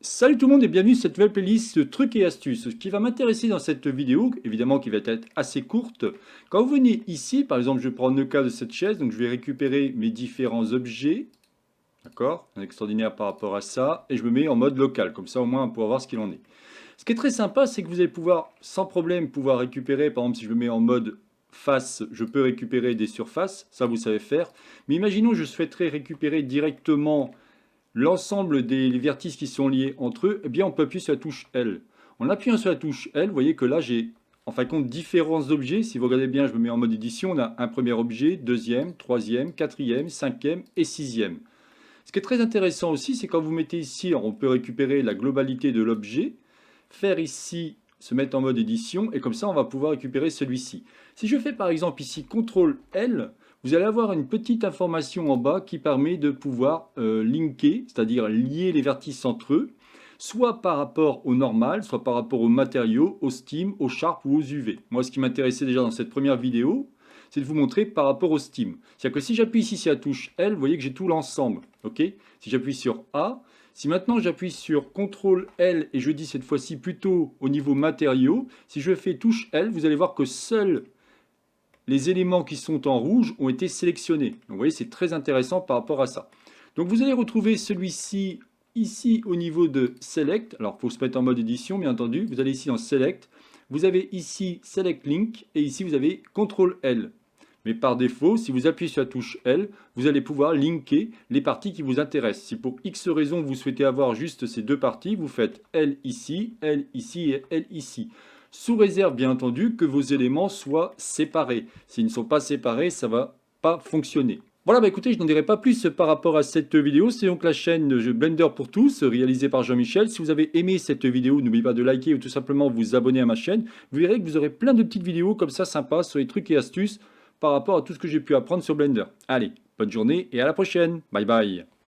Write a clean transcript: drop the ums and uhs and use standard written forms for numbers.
Salut tout le monde et bienvenue sur cette nouvelle playlist trucs et astuces. Ce qui va m'intéresser dans cette vidéo, évidemment qui va être assez courte, quand vous venez ici, par exemple je vais prendre le cas de cette chaise, donc je vais récupérer mes différents objets, d'accord, un extraordinaire par rapport à ça, et je me mets en mode local, comme ça au moins on pourra voir ce qu'il en est. Ce qui est très sympa, c'est que vous allez pouvoir sans problème pouvoir récupérer, par exemple si je me mets en mode face, je peux récupérer des surfaces, ça vous savez faire, mais imaginons je souhaiterais récupérer directement l'ensemble des vertices qui sont liés entre eux, eh bien on peut appuyer sur la touche L. En appuyant sur la touche L, vous voyez que là j'ai en fin de compte différents objets. Si vous regardez bien, je me mets en mode édition, on a un premier objet, deuxième, troisième, quatrième, cinquième et sixième. Ce qui est très intéressant aussi, c'est quand vous mettez ici, on peut récupérer la globalité de l'objet, faire ici, se mettre en mode édition, et comme ça on va pouvoir récupérer celui-ci. Si je fais par exemple ici CTRL L, vous allez avoir une petite information en bas qui permet de pouvoir linker, c'est-à-dire lier les vertices entre eux, soit par rapport au normal, soit par rapport aux matériaux, au steam, au sharp ou aux UV. Moi, ce qui m'intéressait déjà dans cette première vidéo, c'est de vous montrer par rapport au steam. C'est-à-dire que si j'appuie ici sur la touche L, vous voyez que j'ai tout l'ensemble. Si j'appuie sur A, si maintenant j'appuie sur CTRL L et je dis cette fois-ci plutôt au niveau matériaux, si je fais touche L, vous allez voir que seuls les éléments qui sont en rouge ont été sélectionnés. Donc vous voyez, c'est très intéressant par rapport à ça. Donc vous allez retrouver celui-ci ici au niveau de Select. Alors il faut se mettre en mode édition, bien entendu. Vous allez ici dans Select. Vous avez ici Select Link et ici vous avez CTRL L. Mais par défaut, si vous appuyez sur la touche L, vous allez pouvoir linker les parties qui vous intéressent. Si pour X raison vous souhaitez avoir juste ces deux parties, vous faites L ici et L ici. Sous réserve bien entendu que vos éléments soient séparés. S'ils ne sont pas séparés, ça ne va pas fonctionner. Voilà, bah écoutez, je n'en dirai pas plus par rapport à cette vidéo. C'est donc la chaîne Blender pour tous, réalisée par Jean-Michel. Si vous avez aimé cette vidéo, n'oubliez pas de liker ou tout simplement vous abonner à ma chaîne. Vous verrez que vous aurez plein de petites vidéos comme ça sympas sur les trucs et astuces par rapport à tout ce que j'ai pu apprendre sur Blender. Allez, bonne journée et à la prochaine. Bye bye.